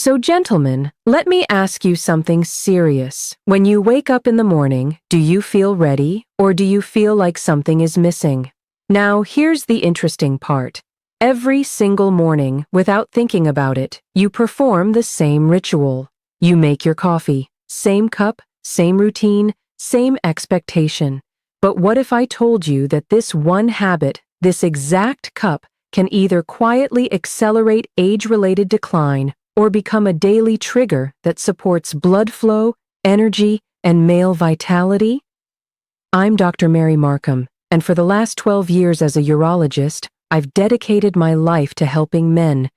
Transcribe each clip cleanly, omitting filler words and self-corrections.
So, gentlemen, let me ask you something serious. When you wake up in the morning, do you feel ready, or do you feel like something is missing? Now, here's the interesting part. Every single morning, without thinking about it, you perform the same ritual. You make your coffee. Same cup, same routine, same expectation. But what if I told you that this one habit, this exact cup, can either quietly accelerate age-related decline or become a daily trigger that supports blood flow, energy, and male vitality? I'm Dr. Mary Markham, and for the last 12 years as a urologist, I've dedicated my life to helping men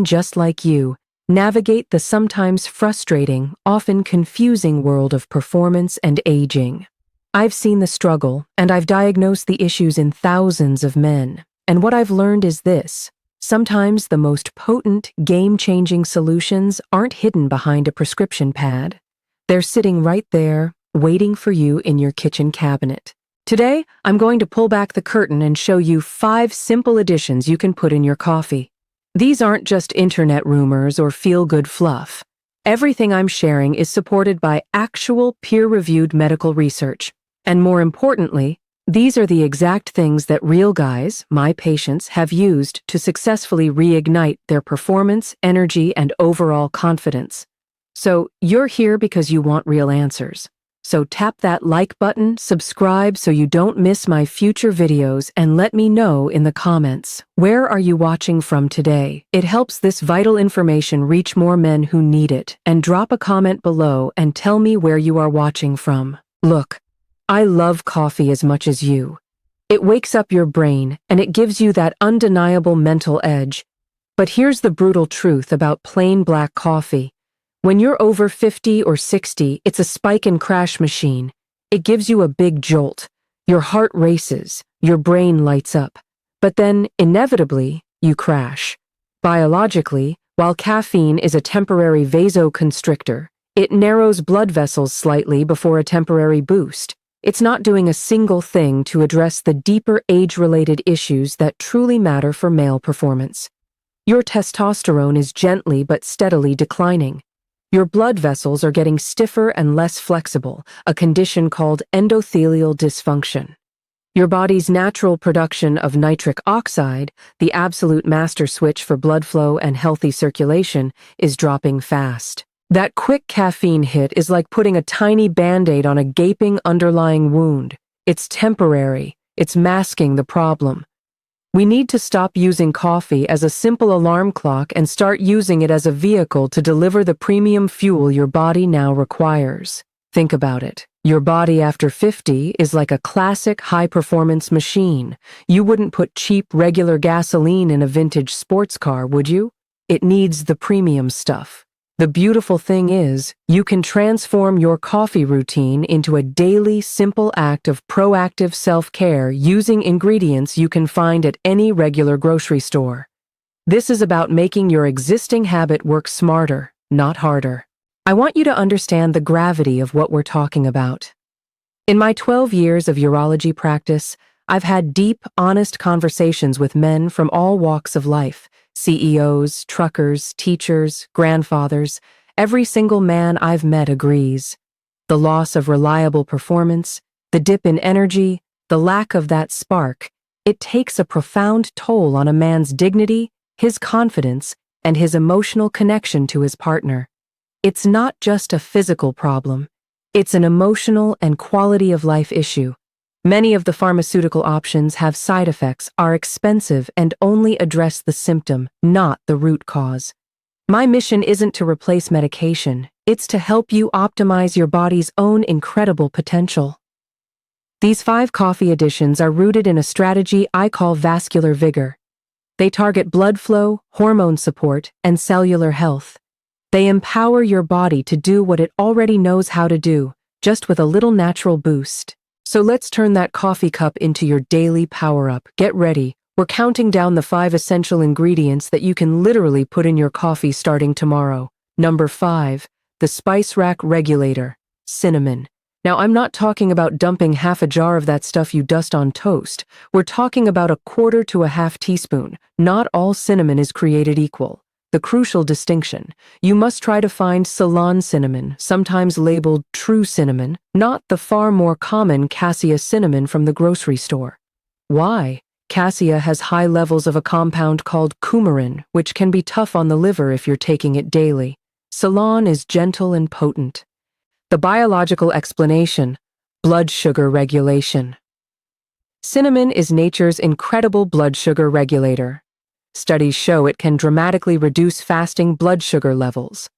just like you, navigate the sometimes frustrating, often confusing world of performance and aging. I've seen the struggle, and I've diagnosed the issues in thousands of men. And what I've learned is this. Sometimes the most potent, game-changing solutions aren't hidden behind a prescription pad. They're sitting right there, waiting for you in your kitchen cabinet. Today, I'm going to pull back the curtain and show you 5 simple additions you can put in your coffee. These aren't just internet rumors or feel-good fluff. Everything I'm sharing is supported by actual peer-reviewed medical research. And more importantly, these are the exact things that real guys, my patients, have used to successfully reignite their performance, energy, and overall confidence. So, you're here because you want real answers. So tap that like button, subscribe so you don't miss my future videos, and let me know in the comments, where are you watching from today? It helps this vital information reach more men who need it, and drop a comment below and tell me where you are watching from. Look, I love coffee as much as you. It wakes up your brain, and it gives you that undeniable mental edge. But here's the brutal truth about plain black coffee. When you're over 50 or 60, it's a spike and crash machine. It gives you a big jolt. Your heart races, your brain lights up. But then, inevitably, you crash. Biologically, while caffeine is a temporary vasoconstrictor, it narrows blood vessels slightly before a temporary boost. It's not doing a single thing to address the deeper age-related issues that truly matter for male performance. Your testosterone is gently but steadily declining. Your blood vessels are getting stiffer and less flexible, a condition called endothelial dysfunction. Your body's natural production of nitric oxide, the absolute master switch for blood flow and healthy circulation, is dropping fast. That quick caffeine hit is like putting a tiny Band-Aid on a gaping underlying wound. It's temporary. It's masking the problem. We need to stop using coffee as a simple alarm clock and start using it as a vehicle to deliver the premium fuel your body now requires. Think about it. Your body after 50 is like a classic high-performance machine. You wouldn't put cheap, regular gasoline in a vintage sports car, would you? It needs the premium stuff. The beautiful thing is, you can transform your coffee routine into a daily, simple act of proactive self-care using ingredients you can find at any regular grocery store. This is about making your existing habit work smarter, not harder. I want you to understand the gravity of what we're talking about. In my 12 years of urology practice, I've had deep, honest conversations with men from all walks of life. CEOs, truckers, teachers, grandfathers, every single man I've met agrees. The loss of reliable performance, the dip in energy, the lack of that spark, it takes a profound toll on a man's dignity, his confidence, and his emotional connection to his partner. It's not just a physical problem. It's an emotional and quality of life issue. Many of the pharmaceutical options have side effects, are expensive, and only address the symptom, not the root cause. My mission isn't to replace medication, it's to help you optimize your body's own incredible potential. These 5 coffee additions are rooted in a strategy I call vascular vigor. They target blood flow, hormone support, and cellular health. They empower your body to do what it already knows how to do, just with a little natural boost. So let's turn that coffee cup into your daily power-up. Get ready. We're counting down the 5 essential ingredients that you can literally put in your coffee starting tomorrow. Number 5, the Spice Rack Regulator, cinnamon. Now, I'm not talking about dumping half a jar of that stuff you dust on toast. We're talking about 1/4 to 1/2 teaspoon. Not all cinnamon is created equal. The crucial distinction: you must try to find Ceylon cinnamon, sometimes labeled true cinnamon, not the far more common cassia cinnamon from the grocery store. Why? Cassia has high levels of a compound called coumarin, which can be tough on the liver if you're taking it daily. Ceylon is gentle and potent. The biological explanation: blood sugar regulation. Cinnamon is nature's incredible blood sugar regulator. Studies show it can dramatically reduce fasting blood sugar levels.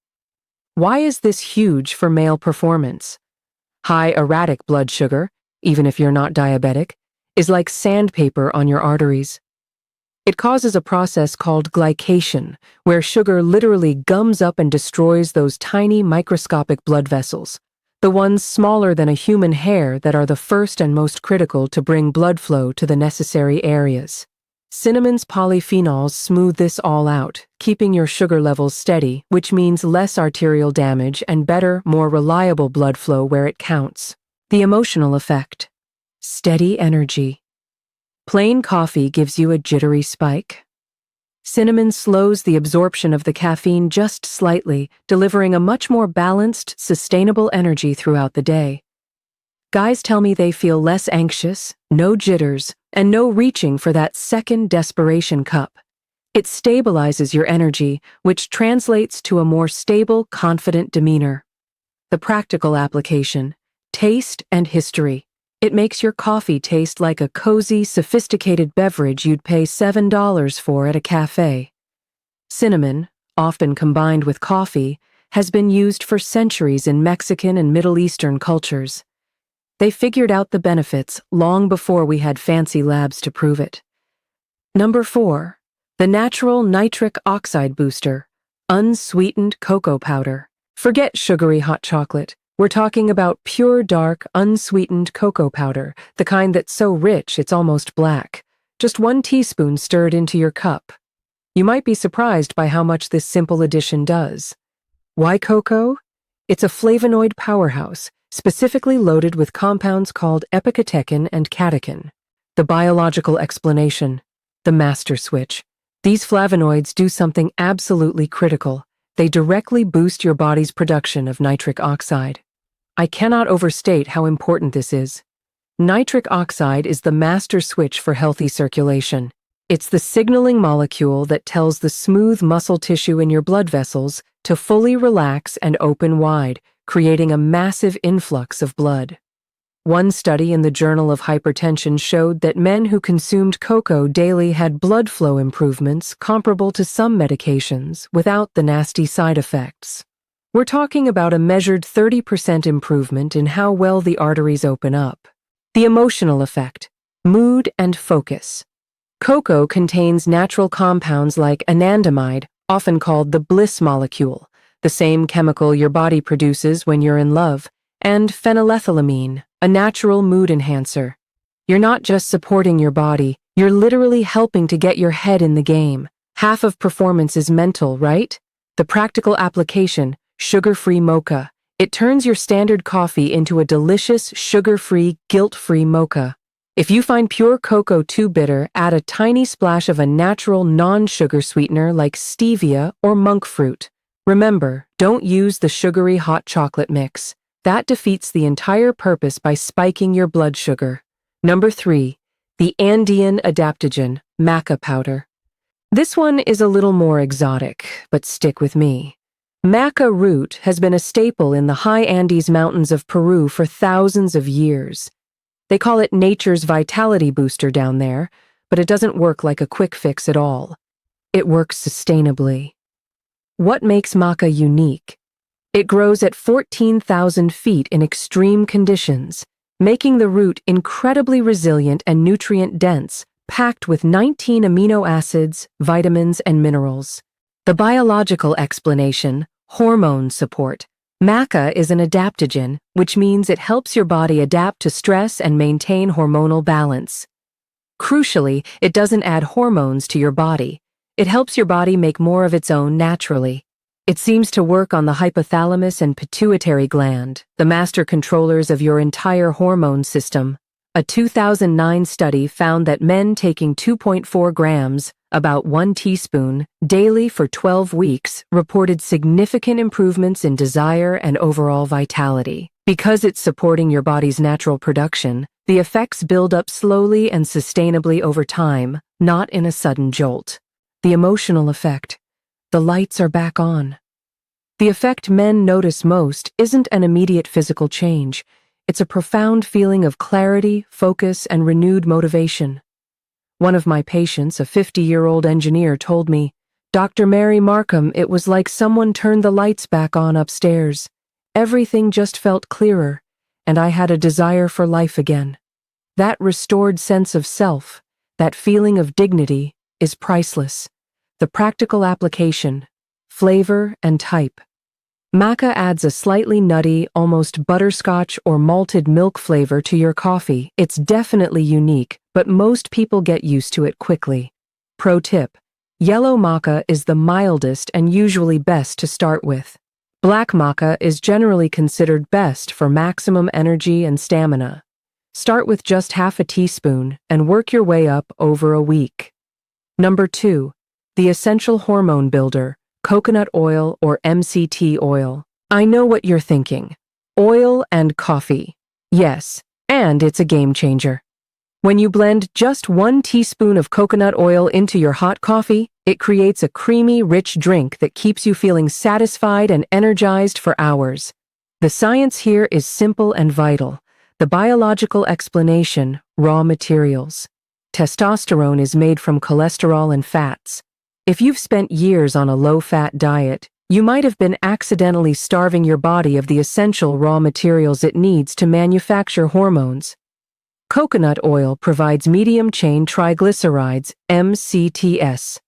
Why is this huge for male performance? High erratic blood sugar, even if you're not diabetic, is like sandpaper on your arteries. It causes a process called glycation, where sugar literally gums up and destroys those tiny microscopic blood vessels, the ones smaller than a human hair that are the first and most critical to bring blood flow to the necessary areas. Cinnamon's polyphenols smooth this all out, keeping your sugar levels steady, which means less arterial damage and better, more reliable blood flow where it counts. The emotional effect: steady energy. Plain coffee gives you a jittery spike. Cinnamon slows the absorption of the caffeine just slightly, delivering a much more balanced, sustainable energy throughout the day. Guys tell me they feel less anxious, no jitters, and no reaching for that second desperation cup. It stabilizes your energy, which translates to a more stable, confident demeanor. The practical application: taste and history. It makes your coffee taste like a cozy, sophisticated beverage you'd pay $7 for at a cafe. Cinnamon, often combined with coffee, has been used for centuries in Mexican and Middle Eastern cultures. They figured out the benefits long before we had fancy labs to prove it. Number 4. The natural nitric oxide booster, unsweetened cocoa powder. Forget sugary hot chocolate. We're talking about pure, dark, unsweetened cocoa powder, the kind that's so rich it's almost black. Just 1 teaspoon stirred into your cup. You might be surprised by how much this simple addition does. Why cocoa? It's a flavonoid powerhouse, specifically loaded with compounds called epicatechin and catechin. The biological explanation: the master switch. These flavonoids do something absolutely critical. They directly boost your body's production of nitric oxide. I cannot overstate how important this is. Nitric oxide is the master switch for healthy circulation. It's the signaling molecule that tells the smooth muscle tissue in your blood vessels to fully relax and open wide, creating a massive influx of blood. One study in the Journal of Hypertension showed that men who consumed cocoa daily had blood flow improvements comparable to some medications without the nasty side effects. We're talking about a measured 30% improvement in how well the arteries open up. The emotional effect: mood and focus. Cocoa contains natural compounds like anandamide, often called the bliss molecule, the same chemical your body produces when you're in love, and phenylethylamine, a natural mood enhancer. You're not just supporting your body, you're literally helping to get your head in the game. Half of performance is mental, right? The practical application: sugar-free mocha. It turns your standard coffee into a delicious, sugar-free, guilt-free mocha. If you find pure cocoa too bitter, add a tiny splash of a natural non-sugar sweetener like stevia or monk fruit. Remember, don't use the sugary hot chocolate mix. That defeats the entire purpose by spiking your blood sugar. Number 3. The Andean adaptogen, Maca powder. This one is a little more exotic, but stick with me. Maca root has been a staple in the high Andes mountains of Peru for thousands of years. They call it nature's vitality booster down there, but it doesn't work like a quick fix at all. It works sustainably. What makes Maca unique? It grows at 14,000 feet in extreme conditions, making the root incredibly resilient and nutrient-dense, packed with 19 amino acids, vitamins, and minerals. The biological explanation: hormone support. Maca is an adaptogen, which means it helps your body adapt to stress and maintain hormonal balance. Crucially, it doesn't add hormones to your body. It helps your body make more of its own naturally. It seems to work on the hypothalamus and pituitary gland, the master controllers of your entire hormone system. A 2009 study found that men taking 2.4 grams, about 1 teaspoon, daily for 12 weeks reported significant improvements in desire and overall vitality. Because it's supporting your body's natural production, the effects build up slowly and sustainably over time, not in a sudden jolt. The emotional effect. The lights are back on. The effect men notice most isn't an immediate physical change. It's a profound feeling of clarity, focus, and renewed motivation. One of my patients, a 50-year-old engineer, told me, "Dr. Mary Markham, it was like someone turned the lights back on upstairs. Everything just felt clearer, and I had a desire for life again." That restored sense of self, that feeling of dignity, is priceless. The practical application, flavor and type. Maca adds a slightly nutty, almost butterscotch or malted milk flavor to your coffee. It's definitely unique, but most people get used to it quickly. Pro tip: yellow maca is the mildest and usually best to start with. Black maca is generally considered best for maximum energy and stamina. Start with just half a teaspoon and work your way up over a week. Number 2. The Essential Hormone Builder, coconut oil or MCT oil. I know what you're thinking. Oil and coffee. Yes, and it's a game changer. When you blend just 1 teaspoon of coconut oil into your hot coffee, it creates a creamy, rich drink that keeps you feeling satisfied and energized for hours. The science here is simple and vital. The biological explanation, raw materials. Testosterone is made from cholesterol and fats. If you've spent years on a low-fat diet, you might have been accidentally starving your body of the essential raw materials it needs to manufacture hormones. Coconut oil provides medium-chain triglycerides, MCTs.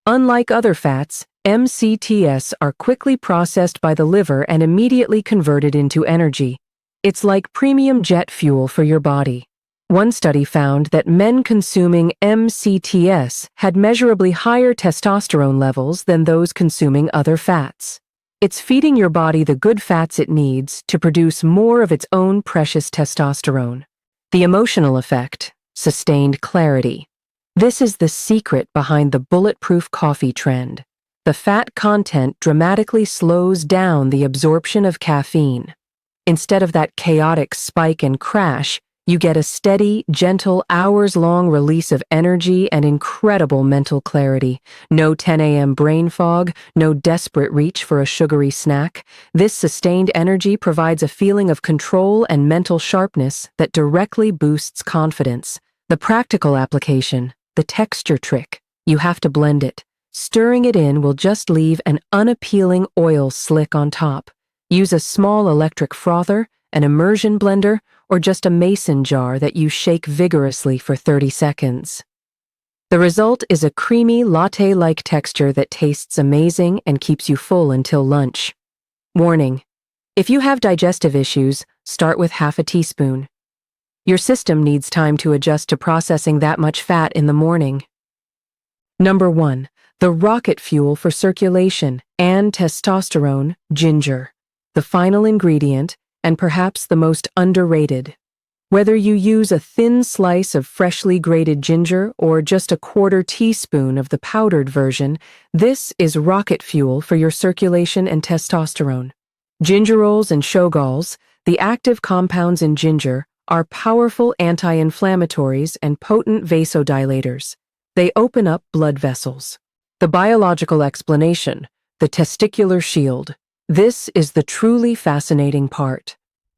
Unlike other fats, MCTs are quickly processed by the liver and immediately converted into energy. It's like premium jet fuel for your body. One study found that men consuming MCTs had measurably higher testosterone levels than those consuming other fats. It's feeding your body the good fats it needs to produce more of its own precious testosterone. The emotional effect, sustained clarity. This is the secret behind the bulletproof coffee trend. The fat content dramatically slows down the absorption of caffeine. Instead of that chaotic spike and crash, you get a steady, gentle, hours-long release of energy and incredible mental clarity. No 10 a.m. brain fog, no desperate reach for a sugary snack. This sustained energy provides a feeling of control and mental sharpness that directly boosts confidence. The practical application, the texture trick. You have to blend it. Stirring it in will just leave an unappealing oil slick on top. Use a small electric frother, an immersion blender, or just a mason jar that you shake vigorously for 30 seconds. The result is a creamy, latte-like texture that tastes amazing and keeps you full until lunch. Warning: if you have digestive issues, start with half a teaspoon. Your system needs time to adjust to processing that much fat in the morning. Number 1. The rocket fuel for circulation and testosterone, ginger. The final ingredient, and perhaps the most underrated. Whether you use a thin slice of freshly grated ginger or just a quarter teaspoon of the powdered version, this is rocket fuel for your circulation and testosterone. Gingerols and shogalls, the active compounds in ginger, are powerful anti-inflammatories and potent vasodilators. They open up blood vessels. The biological explanation, the testicular shield. This is the truly fascinating part.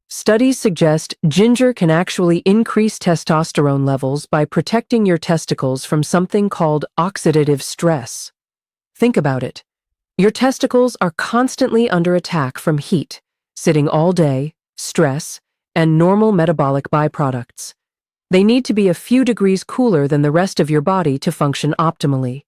Studies suggest ginger can actually increase testosterone levels by protecting your testicles from something called oxidative stress. Think about it. Your testicles are constantly under attack from heat, sitting all day, stress, and normal metabolic byproducts. They need to be a few degrees cooler than the rest of your body to function optimally.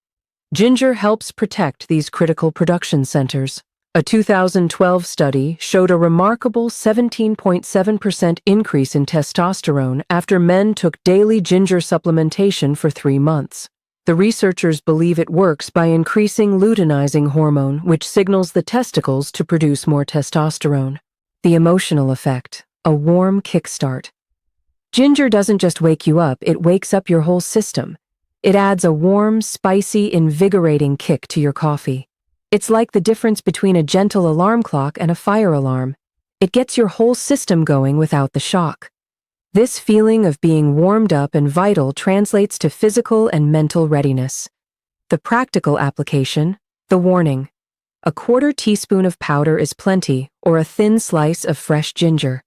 Ginger helps protect these critical production centers. A 2012 study showed a remarkable 17.7% increase in testosterone after men took daily ginger supplementation for 3 months. The researchers believe it works by increasing luteinizing hormone, which signals the testicles to produce more testosterone. The emotional effect, a warm kickstart. Ginger doesn't just wake you up, it wakes up your whole system. It adds a warm, spicy, invigorating kick to your coffee. It's like the difference between a gentle alarm clock and a fire alarm. It gets your whole system going without the shock. This feeling of being warmed up and vital translates to physical and mental readiness. The practical application, the warning. A quarter teaspoon of powder is plenty, or a thin slice of fresh ginger.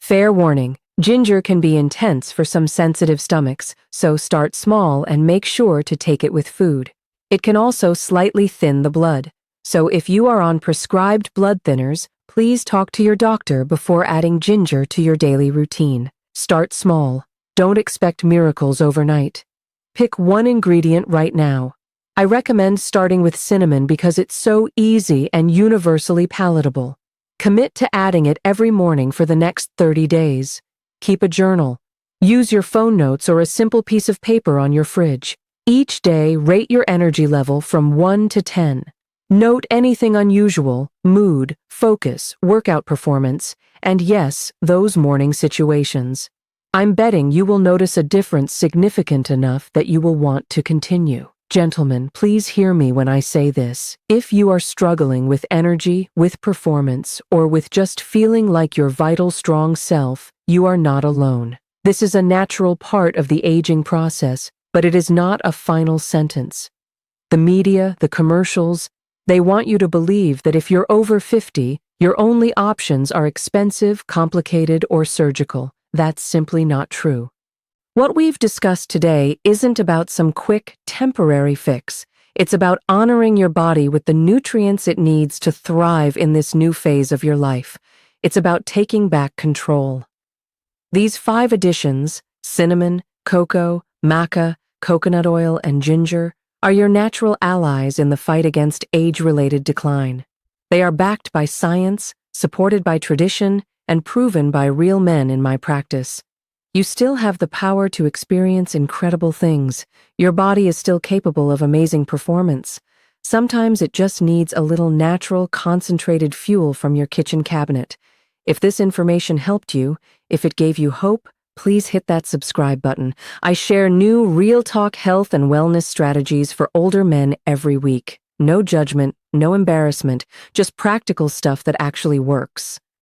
Fair warning, ginger can be intense for some sensitive stomachs, so start small and make sure to take it with food. It can also slightly thin the blood, so if you are on prescribed blood thinners, please talk to your doctor before adding ginger to your daily routine. Start small. Don't expect miracles overnight. Pick one ingredient right now. I recommend starting with cinnamon because it's so easy and universally palatable. Commit to adding it every morning for the next 30 days. Keep a journal. Use your phone notes or a simple piece of paper on your fridge. Each day, rate your energy level from 1 to 10. Note anything unusual, mood, focus, workout performance, and yes, those morning situations. I'm betting you will notice a difference significant enough that you will want to continue. Gentlemen, please hear me when I say this. If you are struggling with energy, with performance, or with just feeling like your vital, strong self, you are not alone. This is a natural part of the aging process, but it is not a final sentence. The media, the commercials, they want you to believe that if you're over 50, your only options are expensive, complicated, or surgical. That's simply not true. What we've discussed today isn't about some quick, temporary fix. It's about honoring your body with the nutrients it needs to thrive in this new phase of your life. It's about taking back control. These 5 additions, cinnamon, cocoa, maca, coconut oil, and ginger, are your natural allies in the fight against age-related decline. They are backed by science, supported by tradition, and proven by real men in my practice. You still have the power to experience incredible things. Your body is still capable of amazing performance. Sometimes it just needs a little natural, concentrated fuel from your kitchen cabinet. If this information helped you, if it gave you hope, please hit that subscribe button. I share new real talk health and wellness strategies for older men every week. No judgment, no embarrassment, just practical stuff that actually works.